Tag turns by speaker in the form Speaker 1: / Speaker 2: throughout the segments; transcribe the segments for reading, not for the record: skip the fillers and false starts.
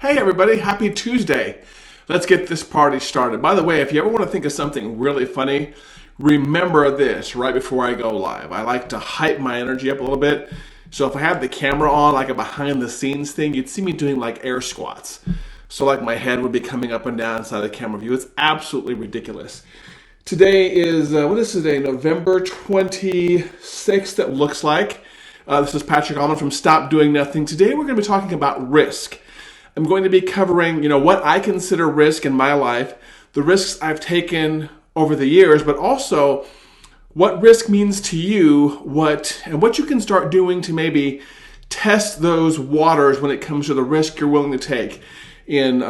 Speaker 1: Hey everybody, happy Tuesday. Let's get this party started. By the way, if you ever want to think of something really funny, remember this right before I go live. I like to hype my energy up a little bit. So if I have the camera on, like a behind the scenes thing, you'd see me doing like air squats. So like my head would be coming up and down inside the camera view. It's absolutely ridiculous. Today is, what is today? November 26th, it looks like. This is Patrick Allman from Stop Doing Nothing. Today we're going to be talking about risk. I'm going to be covering, what I consider risk in my life, the risks I've taken over the years, but also what risk means to you, what you can start doing to maybe test those waters when it comes to the risk you're willing to take in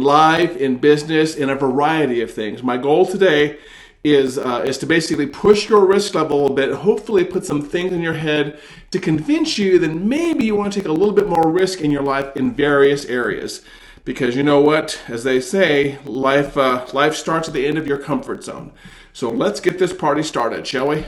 Speaker 1: life, in business, in a variety of things. My goal today is to basically push your risk level a little bit, hopefully put some things in your head to convince you that maybe you want to take a little bit more risk in your life in various areas. Because you know what, as they say, life starts at the end of your comfort zone. So let's get this party started, shall we?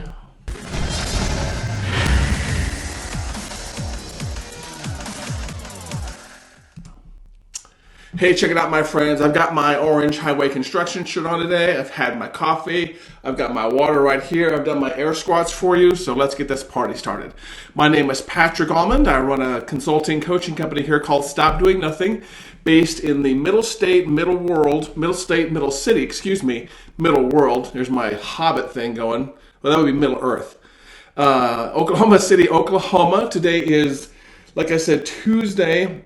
Speaker 1: Hey, check it out, my friends. I've got my orange highway construction shirt on today. I've had my coffee. I've got my water right here. I've done my air squats for you. So let's get this party started. My name is Patrick Allman. I run a consulting coaching company here called Stop Doing Nothing, based in the middle city, middle world. There's my Hobbit thing going. Well, that would be Middle Earth. Oklahoma City, Oklahoma. Today is, like I said, Tuesday,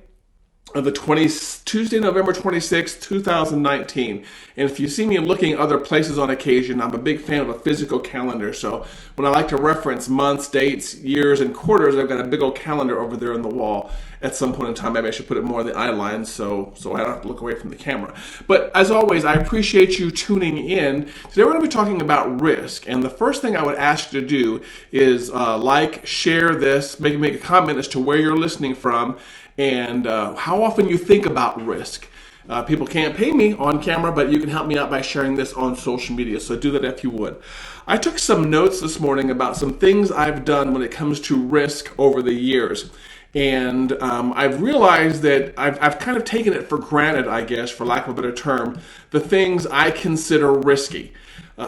Speaker 1: November 26th, 2019. And if you see me looking other places on occasion, I'm a big fan of a physical calendar. So when I like to reference months, dates, years, and quarters, I've got a big old calendar over there on the wall. At some point in time, maybe I should put it more in the eye line so I don't have to look away from the camera. But as always, I appreciate you tuning in. Today we're going to be talking about risk. And the first thing I would ask you to do is share this, make a comment as to where you're listening from, and how often you think about risk. People can't pay me on camera, but you can help me out by sharing this on social media, so do that if you would. I took some notes this morning about some things I've done when it comes to risk over the years. And I've realized that I've kind of taken it for granted, I guess, for lack of a better term, the things I consider risky.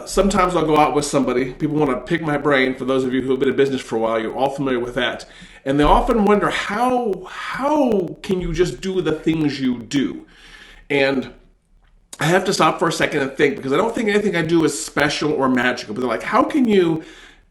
Speaker 1: Sometimes I'll go out with somebody. People want to pick my brain. For those of you who have been in business for a while, you're all familiar with that. And they often wonder, how can you just do the things you do? And I have to stop for a second and think, because I don't think anything I do is special or magical. But they're like, how can you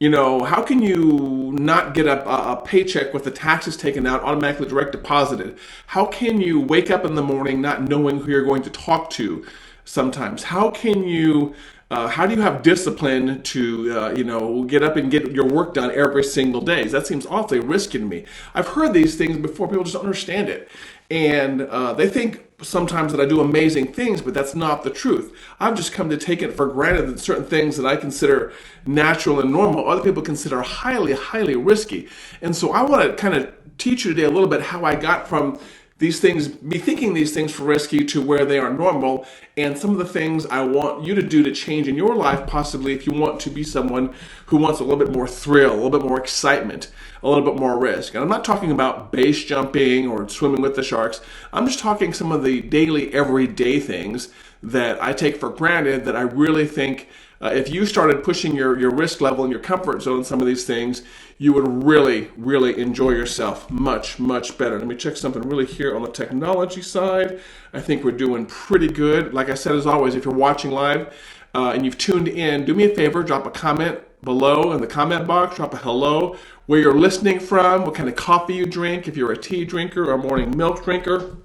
Speaker 1: not get a paycheck with the taxes taken out, automatically direct deposited? How can you wake up in the morning not knowing who you're going to talk to sometimes? How do you have discipline to, get up and get your work done every single day? That seems awfully risky to me. I've heard these things before. People just don't understand it. And they think sometimes that I do amazing things, but that's not the truth. I've just come to take it for granted that certain things that I consider natural and normal, other people consider highly, highly risky. And so I want to kind of teach you today a little bit how I got from these things, be thinking these things for risky to where they are normal, and some of the things I want you to do to change in your life, possibly if you want to be someone who wants a little bit more thrill, a little bit more excitement, a little bit more risk. And I'm not talking about base jumping or swimming with the sharks. I'm just talking some of the daily, everyday things that I take for granted that I really think if you started pushing your risk level and your comfort zone in some of these things, you would really, really enjoy yourself much, much better. Let me check something really here on the technology side. I think we're doing pretty good. Like I said, as always, if you're watching live and you've tuned in, do me a favor, drop a comment below in the comment box, drop a hello, where you're listening from, what kind of coffee you drink, if you're a tea drinker or a morning milk drinker.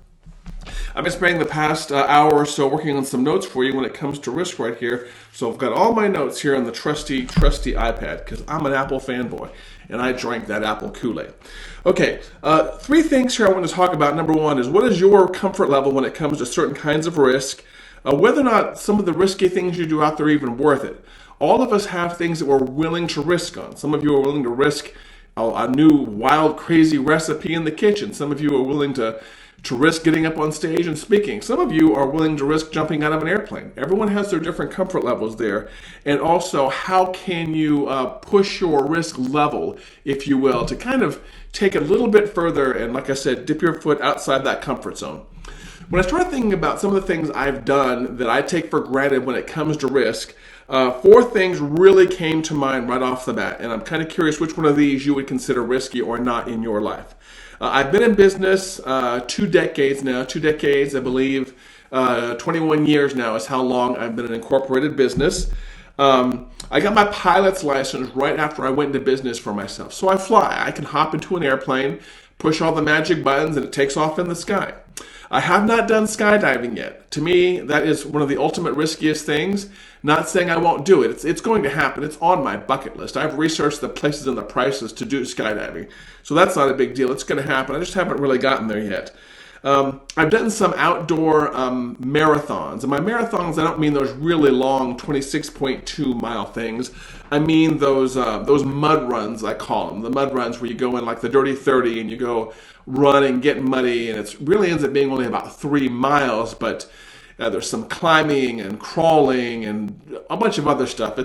Speaker 1: I've been spending the past hour or so working on some notes for you when it comes to risk right here. So I've got all my notes here on the trusty iPad because I'm an Apple fanboy and I drank that Apple Kool-Aid. Okay, three things here I want to talk about. Number one is, what is your comfort level when it comes to certain kinds of risk? Whether or not some of the risky things you do out there are even worth it. All of us have things that we're willing to risk on. Some of you are willing to risk a new wild, crazy recipe in the kitchen. Some of you are willing to risk getting up on stage and speaking. Some of you are willing to risk jumping out of an airplane. Everyone has their different comfort levels there. And also, how can you push your risk level, if you will, to kind of take it a little bit further and, like I said, dip your foot outside that comfort zone. When I started thinking about some of the things I've done that I take for granted when it comes to risk, four things really came to mind right off the bat, and I'm kind of curious which one of these you would consider risky or not in your life. I've been in business 2 decades now, 2 decades, I believe. 21 years now is how long I've been in incorporated business. I got my pilot's license right after I went into business for myself. So I fly. I can hop into an airplane, push all the magic buttons, and it takes off in the sky. I have not done skydiving yet. To me, that is one of the ultimate riskiest things. Not saying I won't do it. It's going to happen. It's on my bucket list. I've researched the places and the prices to do skydiving. So that's not a big deal. It's going to happen. I just haven't really gotten there yet. I've done some outdoor marathons. And by marathons, I don't mean those really long 26.2 mile things. I mean those mud runs, I call them. The mud runs where you go in like the Dirty 30 and you go run and get muddy. And it really ends up being only about 3 miles, but there's some climbing and crawling and a bunch of other stuff.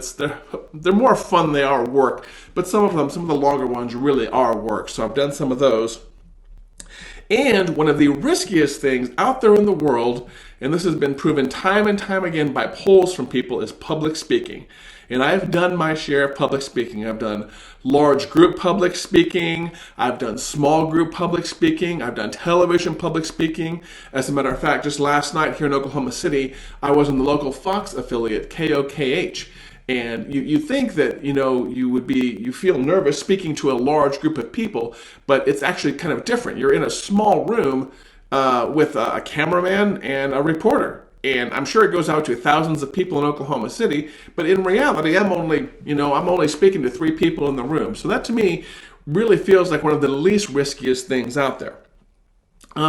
Speaker 1: They're more fun than they are work. But some of the longer ones really are work. So I've done some of those. And one of the riskiest things out there in the world, and this has been proven time and time again by polls from people, is public speaking. And I've done my share of public speaking. I've done large group public speaking. I've done small group public speaking. I've done television public speaking. As a matter of fact, just last night here in Oklahoma City, I was in the local Fox affiliate, KOKH. And you think that, you feel nervous speaking to a large group of people, but it's actually kind of different. You're in a small room with a cameraman and a reporter. And I'm sure it goes out to thousands of people in Oklahoma City, but in reality, I'm only speaking to 3 people in the room. So that to me really feels like one of the least riskiest things out there.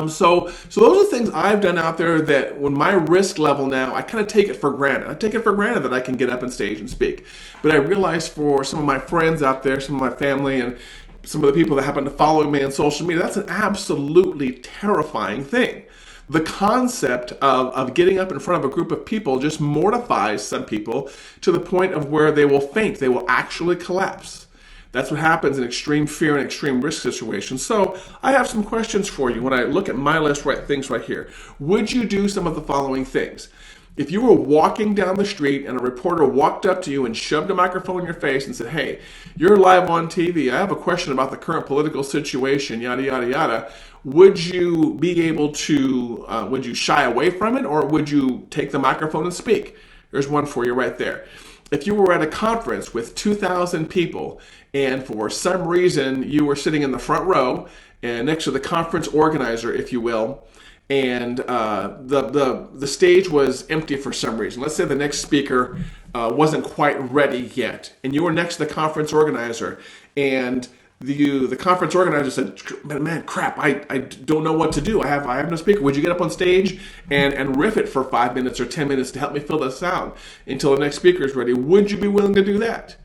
Speaker 1: So those are things I've done out there that when my risk level now, I kind of take it for granted. I take it for granted that I can get up on stage and speak. But I realize for some of my friends out there, some of my family, and some of the people that happen to follow me on social media, that's an absolutely terrifying thing. The concept of getting up in front of a group of people just mortifies some people to the point of where they will faint. They will actually collapse. That's what happens in extreme fear and extreme risk situations. So I have some questions for you when I look at my list, things right here. Would you do some of the following things? If you were walking down the street and a reporter walked up to you and shoved a microphone in your face and said, "Hey, you're live on TV. I have a question about the current political situation, yada, yada, yada." Would you be able to, would you shy away from it, or would you take the microphone and speak? There's one for you right there. If you were at a conference with 2,000 people and for some reason you were sitting in the front row and next to the conference organizer, if you will, and the stage was empty for some reason. Let's say the next speaker wasn't quite ready yet, and you were next to the conference organizer, and the conference organizer said, "Man, crap! I don't know what to do. I have no speaker. Would you get up on stage and riff it for 5 minutes or 10 minutes to help me fill the sound until the next speaker is ready?" Would you be willing to do that?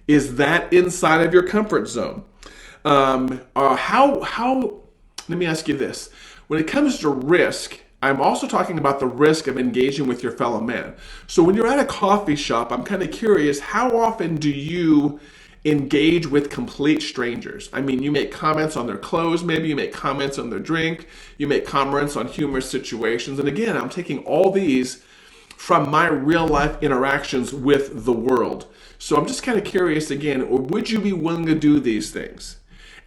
Speaker 1: Is that inside of your comfort zone? Let me ask you this. When it comes to risk, I'm also talking about the risk of engaging with your fellow man. So when you're at a coffee shop, I'm kind of curious, how often do you engage with complete strangers? I mean, you make comments on their clothes, maybe you make comments on their drink, you make comments on humorous situations. And again, I'm taking all these from my real life interactions with the world. So I'm just kind of curious again, or would you be willing to do these things?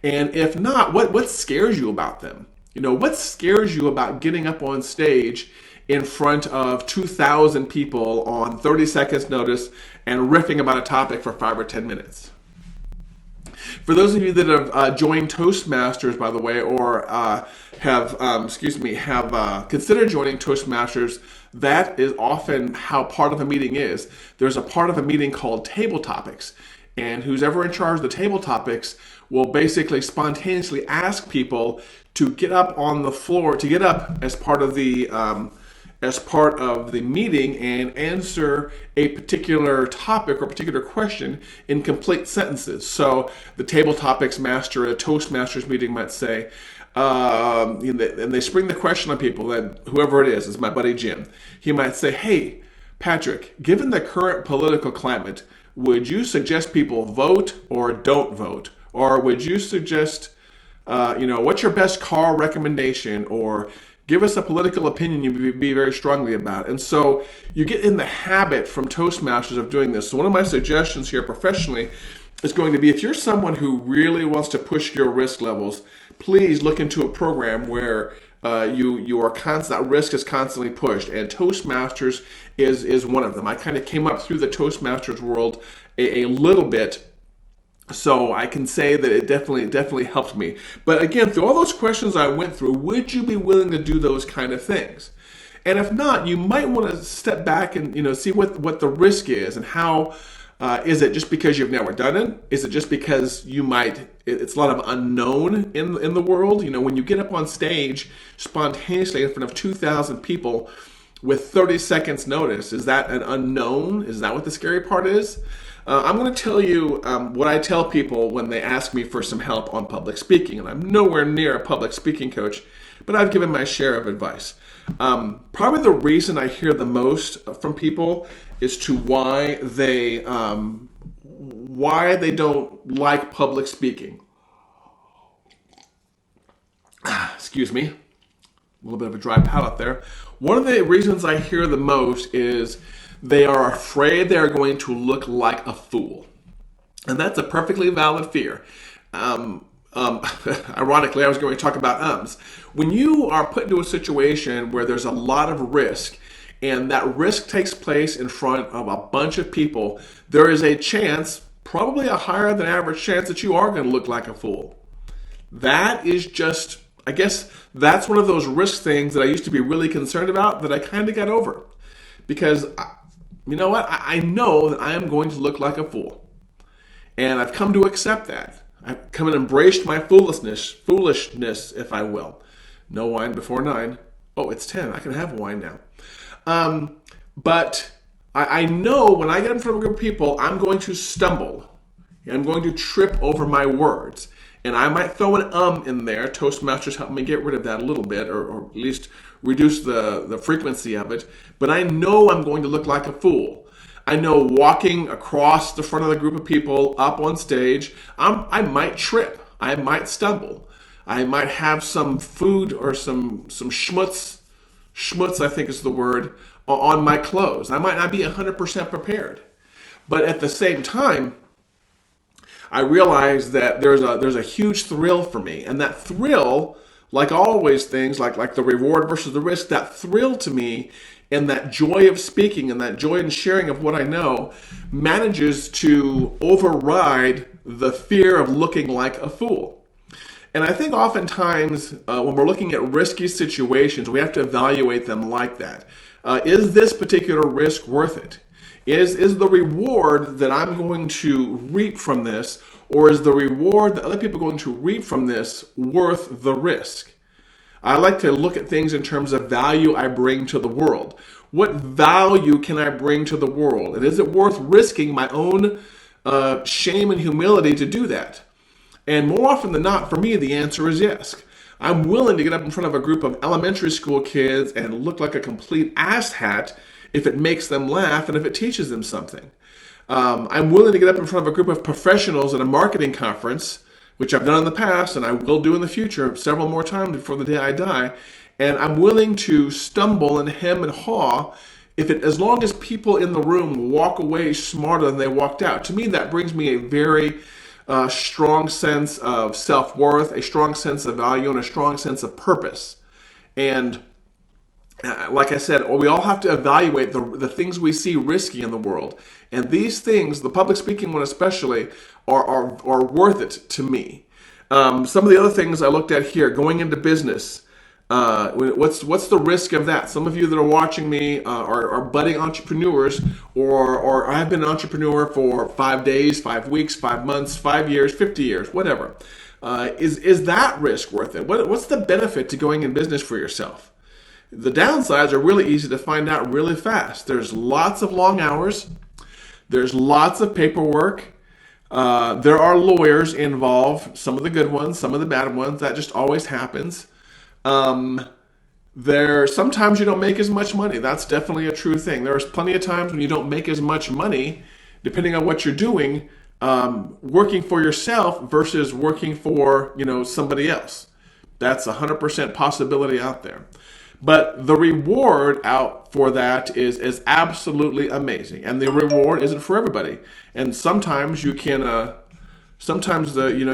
Speaker 1: And if not, what scares you about them? What scares you about getting up on stage in front of 2,000 people on 30 seconds notice and riffing about a topic for 5 or 10 minutes? For those of you that have joined Toastmasters, by the way, or have considered joining Toastmasters, that is often how part of a meeting is. There's a part of a meeting called table topics, and who's ever in charge of the table topics will basically spontaneously ask people to get up on the floor, to get up as part of the meeting and answer a particular topic or particular question in complete sentences. So the table topics master at a Toastmasters meeting might say, and they spring the question on people, that whoever it is my buddy Jim. He might say, "Hey, Patrick, given the current political climate, would you suggest people vote or don't vote? Or would you suggest, what's your best car recommendation? Or Give us a political opinion you be very strongly about. And so you get in the habit from Toastmasters of doing this. So one of my suggestions here professionally is going to be, if you're someone who really wants to push your risk levels, please look into a program where you are constant, that risk is constantly pushed, and Toastmasters is one of them. I kind of came up through the Toastmasters world a little bit, so I can say that it definitely helped me. But again, through all those questions I went through, would you be willing to do those kind of things? And if not, you might want to step back and see what the risk is, and how is it just because you've never done it? Is it just because it's a lot of unknown in the world? When you get up on stage spontaneously in front of 2,000 people with 30 seconds notice, is that an unknown? Is that what the scary part is? I'm going to tell you what I tell people when they ask me for some help on public speaking. And I'm nowhere near a public speaking coach, but I've given my share of advice. Probably the reason I hear the most from people is to why they don't like public speaking. Excuse me, a little bit of a dry palate there. One of the reasons I hear the most is they are afraid they are going to look like a fool. And that's a perfectly valid fear. Ironically, I was going to talk about ums. When you are put into a situation where there's a lot of risk, and that risk takes place in front of a bunch of people, there is a chance, probably a higher than average chance, that you are going to look like a fool. That is just, I guess, that's one of those risk things that I used to be really concerned about that I kind of got over. Because, you know what? I know that I am going to look like a fool. And I've come to accept that. I've come and embraced my foolishness, if I will. No wine before 9. Oh, it's 10. I can have wine now. But I know when I get in front of a group of people, I'm going to stumble. I'm going to trip over my words. And I might throw an in there. Toastmasters helped me get rid of that a little bit, or at least reduce the frequency of it. But I know I'm going to look like a fool. I know walking across the front of the group of people up on stage, I might trip. I might stumble. I might have some food or some schmutz, I think is the word, on my clothes. I might not be 100% prepared. But at the same time, I realize that there's a huge thrill for me. And that thrill, like always things, like the reward versus the risk, that thrill to me and that joy of speaking and that joy in sharing of what I know manages to override the fear of looking like a fool. And I think oftentimes when we're looking at risky situations, we have to evaluate them like that. Is this particular risk worth it? Is the reward that I'm going to reap from this, or is the reward that other people are going to reap from this worth the risk? I like to look at things in terms of value I bring to the world. What value can I bring to the world? And is it worth risking my own shame and humility to do that? And more often than not, for me, the answer is yes. I'm willing to get up in front of a group of elementary school kids and look like a complete asshat if it makes them laugh and if it teaches them something. I'm willing to get up in front of a group of professionals at a marketing conference, which I've done in the past and I will do in the future several more times before the day I die. And I'm willing to stumble and hem and haw as long as people in the room walk away smarter than they walked out. To me, that brings me a very strong sense of self-worth, a strong sense of value, and a strong sense of purpose. And like I said, we all have to evaluate the things we see risky in the world. And these things, the public speaking one especially, are worth it to me. Some of the other things I looked at here, going into business, what's the risk of that? Some of you that are watching me are budding entrepreneurs, or I've been an entrepreneur for 5 days, 5 weeks, 5 months, 5 years, 50 years, whatever. Is that risk worth it? What's the benefit to going in business for yourself? The downsides are really easy to find out really fast. There's lots of long hours. There's lots of paperwork. There are lawyers involved, some of the good ones, some of the bad ones. That just always happens. Sometimes you don't make as much money. That's definitely a true thing. There's plenty of times when you don't make as much money, depending on what you're doing, working for yourself versus working for somebody else. That's 100% possibility out there. But the reward out for that is absolutely amazing, and the reward isn't for everybody. And sometimes you can,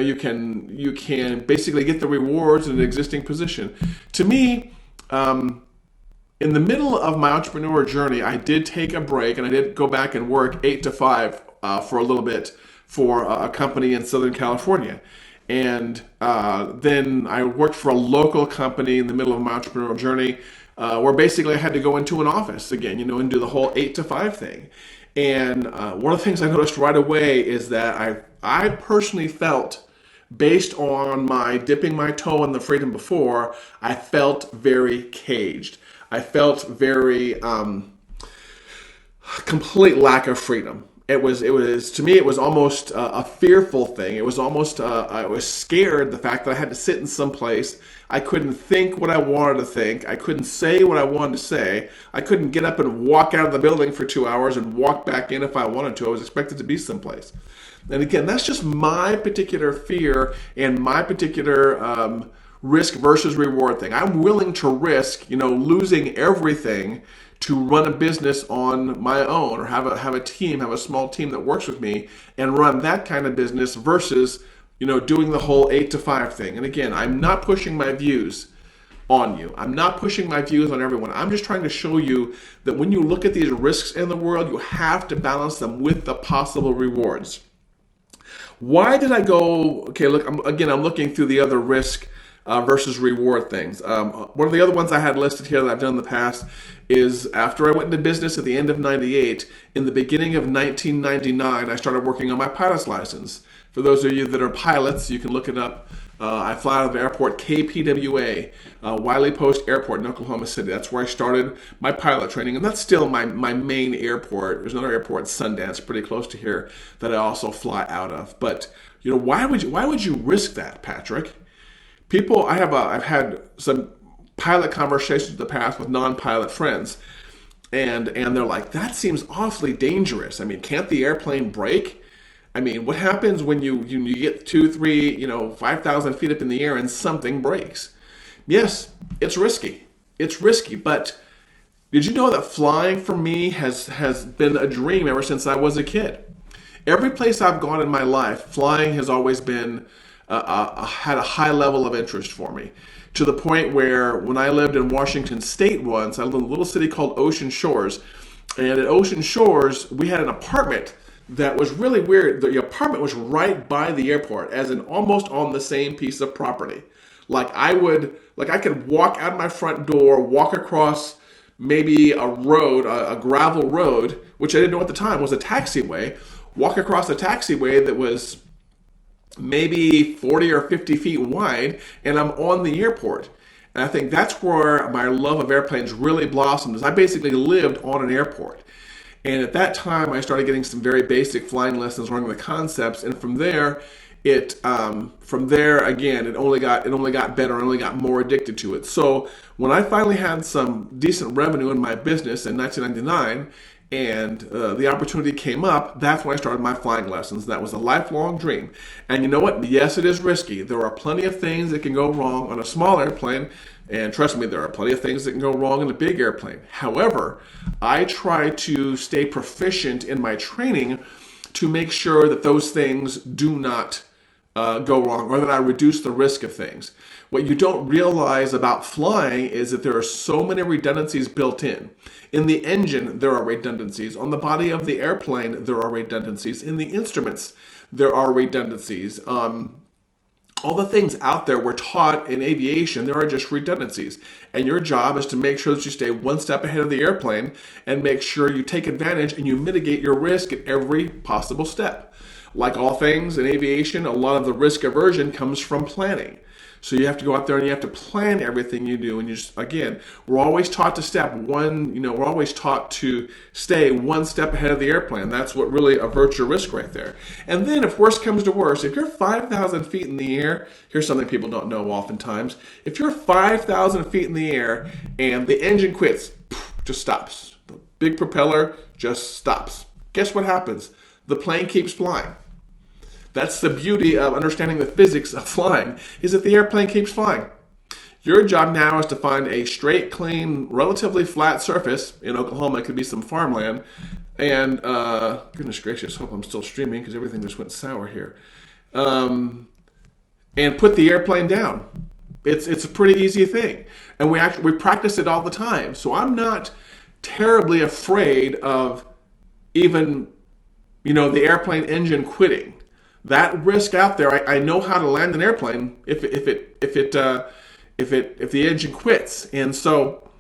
Speaker 1: you can basically get the rewards in an existing position. To me, in the middle of my entrepreneur journey, I did take a break and I did go back and work 8 to 5 for a little bit for a company in Southern California. And then I worked for a local company in the middle of my entrepreneurial journey where basically I had to go into an office again, and do the whole 8 to 5 thing. And one of the things I noticed right away is that I personally felt, based on my dipping my toe in the freedom before, I felt very caged. I felt very complete lack of freedom. It was to me, it was almost a fearful thing. It was almost, I was scared, the fact that I had to sit in some place. I couldn't think what I wanted to think. I couldn't say what I wanted to say. I couldn't get up and walk out of the building for 2 hours and walk back in if I wanted to. I was expected to be someplace. And again, that's just my particular fear and my particular risk versus reward thing. I'm willing to risk, losing everything to run a business on my own, or have a small team that works with me and run that kind of business versus, doing the whole 8 to 5 thing. And again, I'm not pushing my views on you. I'm not pushing my views on everyone. I'm just trying to show you that when you look at these risks in the world, you have to balance them with the possible rewards. Why did I go, okay, look, I'm looking through the other risk versus reward things. One of the other ones I had listed here that I've done in the past is after I went into business at the end of 98, in the beginning of 1999, I started working on my pilot's license. For those of you that are pilots, you can look it up. I fly out of the airport KPWA, Wiley Post Airport in Oklahoma City. That's where I started my pilot training, and that's still my main airport. There's another airport, Sundance, pretty close to here, that I also fly out of. But why would you risk that, Patrick? People, I've had some pilot conversations in the past with non-pilot friends, and they're like, that seems awfully dangerous. I mean, can't the airplane break? I mean, what happens when you get 2, 3, 5,000 feet up in the air and something breaks? Yes, it's risky. It's risky, but did you know that flying for me has been a dream ever since I was a kid? Every place I've gone in my life, flying has always been had a high level of interest for me, to the point where when I lived in Washington State once, I lived in a little city called Ocean Shores, and at Ocean Shores, we had an apartment that was really weird. The apartment was right by the airport, as in almost on the same piece of property. I could walk out my front door, walk across maybe a road, a gravel road, which I didn't know at the time was a taxiway, walk across a taxiway that was maybe 40 or 50 feet wide, and I'm on the airport. And I think that's where my love of airplanes really blossomed, is I basically lived on an airport. And at that time, I started getting some very basic flying lessons, learning the concepts, and from there, it only got better. I only got more addicted to it. So when I finally had some decent revenue in my business in 1999, and the opportunity came up, that's when I started my flying lessons. That was a lifelong dream. And you know what? Yes, it is risky. There are plenty of things that can go wrong on a small airplane, and trust me, there are plenty of things that can go wrong in a big airplane. However, I try to stay proficient in my training to make sure that those things do not go wrong, or that I reduce the risk of things. What you don't realize about flying is that there are so many redundancies built in. In the engine, there are redundancies. On the body of the airplane, there are redundancies. In the instruments, there are redundancies. All the things out there we're taught in aviation, there are just redundancies. And your job is to make sure that you stay one step ahead of the airplane and make sure you take advantage and you mitigate your risk at every possible step. Like all things in aviation, a lot of the risk aversion comes from planning. So you have to go out there and you have to plan everything you do. And we're always taught to we're always taught to stay one step ahead of the airplane. That's what really averts your risk right there. And then if worst comes to worst, if you're 5,000 feet in the air, here's something people don't know oftentimes. If you're 5,000 feet in the air and the engine quits, just stops. The big propeller just stops. Guess what happens? The plane keeps flying. That's the beauty of understanding the physics of flying, is that the airplane keeps flying. Your job now is to find a straight, clean, relatively flat surface. In Oklahoma, it could be some farmland. And goodness gracious, hope I'm still streaming because everything just went sour here. And put the airplane down. It's a pretty easy thing, and we practice it all the time. So I'm not terribly afraid of even the airplane engine quitting. That risk out there, I know how to land an airplane if the engine quits, and so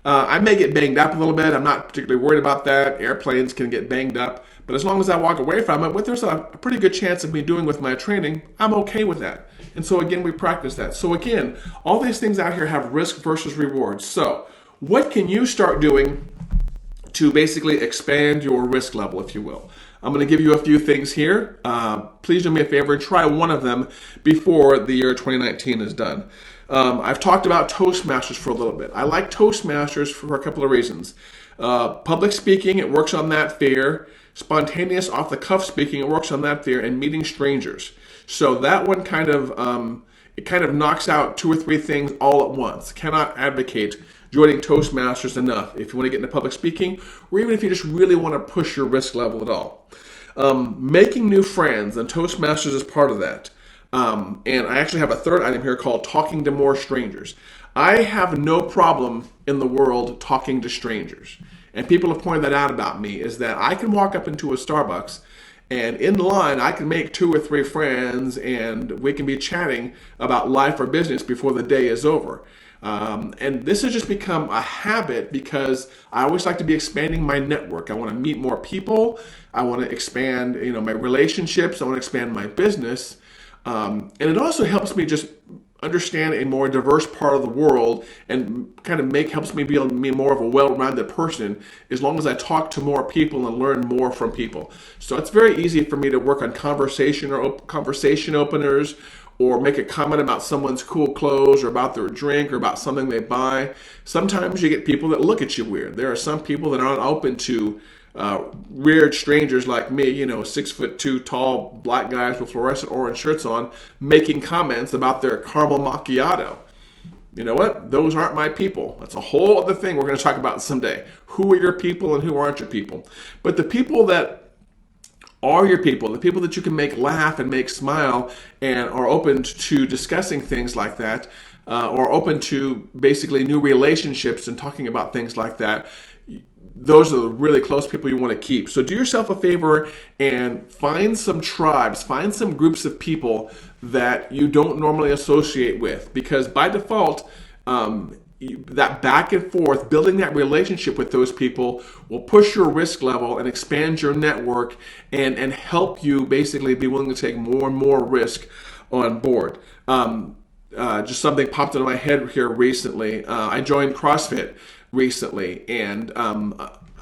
Speaker 1: I may get banged up a little bit. I'm not particularly worried about that. Airplanes can get banged up, but as long as I walk away from it, there's a pretty good chance of me doing with my training, I'm okay with that. And so again, we practice that. So again, all these things out here have risk versus reward. So what can you start doing to basically expand your risk level, if you will? I'm going to give you a few things here. Please do me a favor and try one of them before the year 2019 is done. I've talked about Toastmasters for a little bit. I like Toastmasters for a couple of reasons. Public speaking, it works on that fear. Spontaneous, off-the-cuff speaking, it works on that fear. And meeting strangers. So that one kind of knocks out 2 or 3 things all at once. Cannot advocate joining Toastmasters enough if you want to get into public speaking, or even if you just really want to push your risk level at all. Making new friends, and Toastmasters is part of that. And I actually have a third item here called talking to more strangers. I have no problem in the world talking to strangers. And people have pointed that out about me, is that I can walk up into a Starbucks and in line I can make 2 or 3 friends and we can be chatting about life or business before the day is over. And this has just become a habit because I always like to be expanding my network. I want to meet more people. I want to expand, my relationships. I want to expand my business. And it also helps me just understand a more diverse part of the world and kind of helps me be more of a well-rounded person as long as I talk to more people and learn more from people. So it's very easy for me to work on conversation openers, or make a comment about someone's cool clothes or about their drink or about something they buy. Sometimes you get people that look at you weird. There are some people that aren't open to weird strangers like me, 6'2" tall black guys with fluorescent orange shirts on, making comments about their caramel macchiato. You know what? Those aren't my people. That's a whole other thing we're going to talk about someday. Who are your people and who aren't your people? But the people that are your people, the people that you can make laugh and make smile and are open to discussing things like that, or open to basically new relationships and talking about things like that, those are the really close people you want to keep. So do yourself a favor and find some tribes, find some groups of people that you don't normally associate with, because by default, that back and forth, building that relationship with those people will push your risk level and expand your network and help you basically be willing to take more and more risk on board. Just something popped into my head here recently. I joined CrossFit recently, and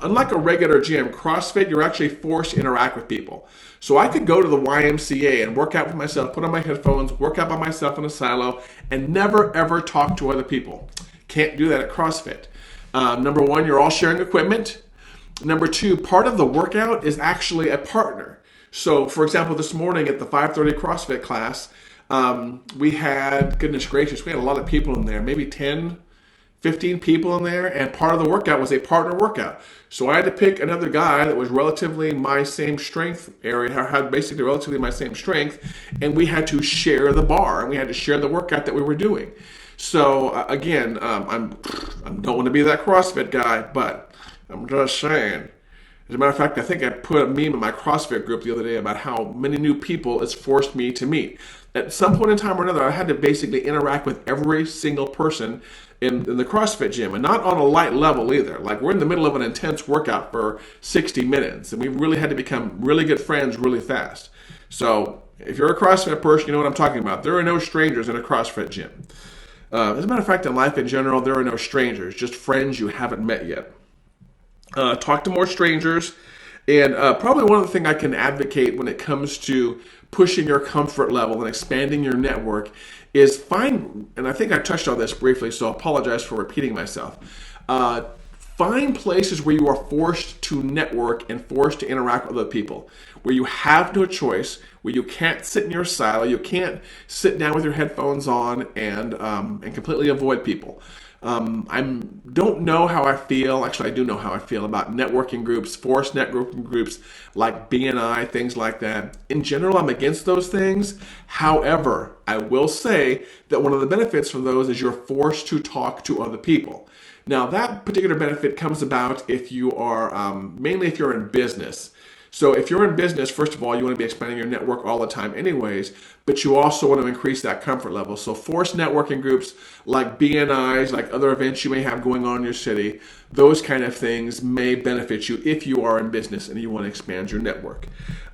Speaker 1: unlike a regular gym, CrossFit, you're actually forced to interact with people. So I could go to the YMCA and work out with myself, put on my headphones, work out by myself in a silo, and never ever talk to other people. Can't do that at CrossFit. Number 1, you're all sharing equipment. Number 2, part of the workout is actually a partner. So, for example, this morning at the 5:30 CrossFit class, we had, goodness gracious, we had a lot of people in there, maybe 10, 15 people in there, and part of the workout was a partner workout. So I had to pick another guy that was relatively my same strength area, had basically relatively my same strength, and we had to share the bar, and we had to share the workout that we were doing. So again, I don't want to be that CrossFit guy, but I'm just saying. As a matter of fact, I think I put a meme in my CrossFit group the other day about how many new people it's forced me to meet. At some point in time or another, I had to basically interact with every single person in the CrossFit gym, and not on a light level either. Like, we're in the middle of an intense workout for 60 minutes, and we really had to become really good friends really fast. So if you're a CrossFit person, you know what I'm talking about. There are no strangers in a CrossFit gym. As a matter of fact, in life in general, there are no strangers, just friends you haven't met yet. Talk to more strangers, and probably one of the things I can advocate when it comes to pushing your comfort level and expanding your network is find, and I think I touched on this briefly, so I apologize for repeating myself. Find places where you are forced to network and forced to interact with other people, where you have no choice, where you can't sit in your silo, you can't sit down with your headphones on and completely avoid people. I don't know how I feel. Actually, I do know how I feel about networking groups, forced networking groups like BNI, things like that. In general, I'm against those things. However, I will say that one of the benefits from those is you're forced to talk to other people. Now, that particular benefit comes about if you are, mainly if you're in business. So if you're in business, first of all, you want to be expanding your network all the time anyways, but you also want to increase that comfort level. So forced networking groups like BNIs, like other events you may have going on in your city, those kind of things may benefit you if you are in business and you want to expand your network.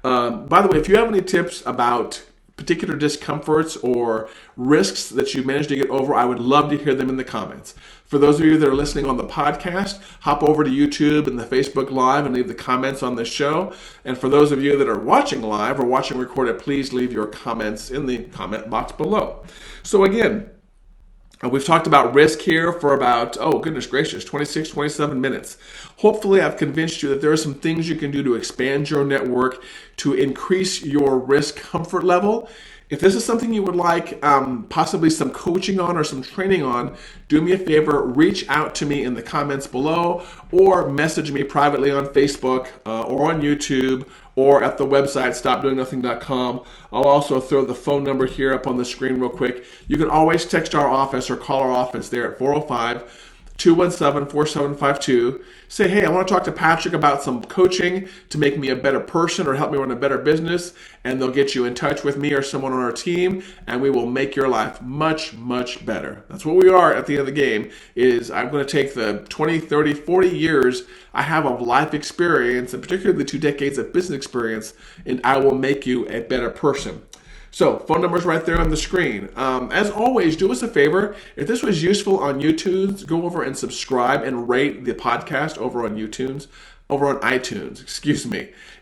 Speaker 1: By the way, if you have any tips about particular discomforts or risks that you managed to get over, I would love to hear them in the comments. For those of you that are listening on the podcast, hop over to YouTube and the Facebook Live and leave the comments on this show. And for those of you that are watching live or watching recorded, please leave your comments in the comment box below. So again, we've talked about risk here for about, oh goodness gracious, 26, 27 minutes. Hopefully I've convinced you that there are some things you can do to expand your network, to increase your risk comfort level. If this is something you would like possibly some coaching on or some training on, do me a favor, reach out to me in the comments below or message me privately on Facebook or on YouTube or at the website stopdoingnothing.com. I'll also throw the phone number here up on the screen real quick. You can always text our office or call our office there at 405-217-4752. Say, hey, I want to talk to Patrick about some coaching to make me a better person or help me run a better business, and they'll get you in touch with me or someone on our team, and we will make your life much, much better. That's what we are at the end of the game, is I'm going to take the 20, 30, 40 years I have of life experience, and particularly the 2 decades of business experience, and I will make you a better person. So, phone number's right there on the screen. As always, do us a favor. If this was useful on YouTube, go over and subscribe and rate the podcast over on iTunes.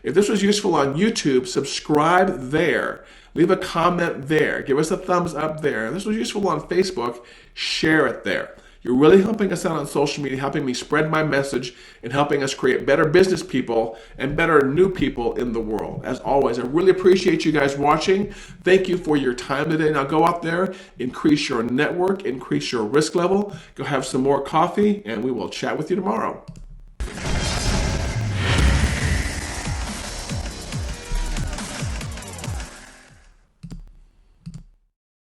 Speaker 1: If this was useful on YouTube, subscribe there. Leave a comment there. Give us a thumbs up there. If this was useful on Facebook, share it there. You're really helping us out on social media, helping me spread my message, and helping us create better business people and better new people in the world. As always, I really appreciate you guys watching. Thank you for your time today. Now go out there, increase your network, increase your risk level, go have some more coffee, and we will chat with you tomorrow.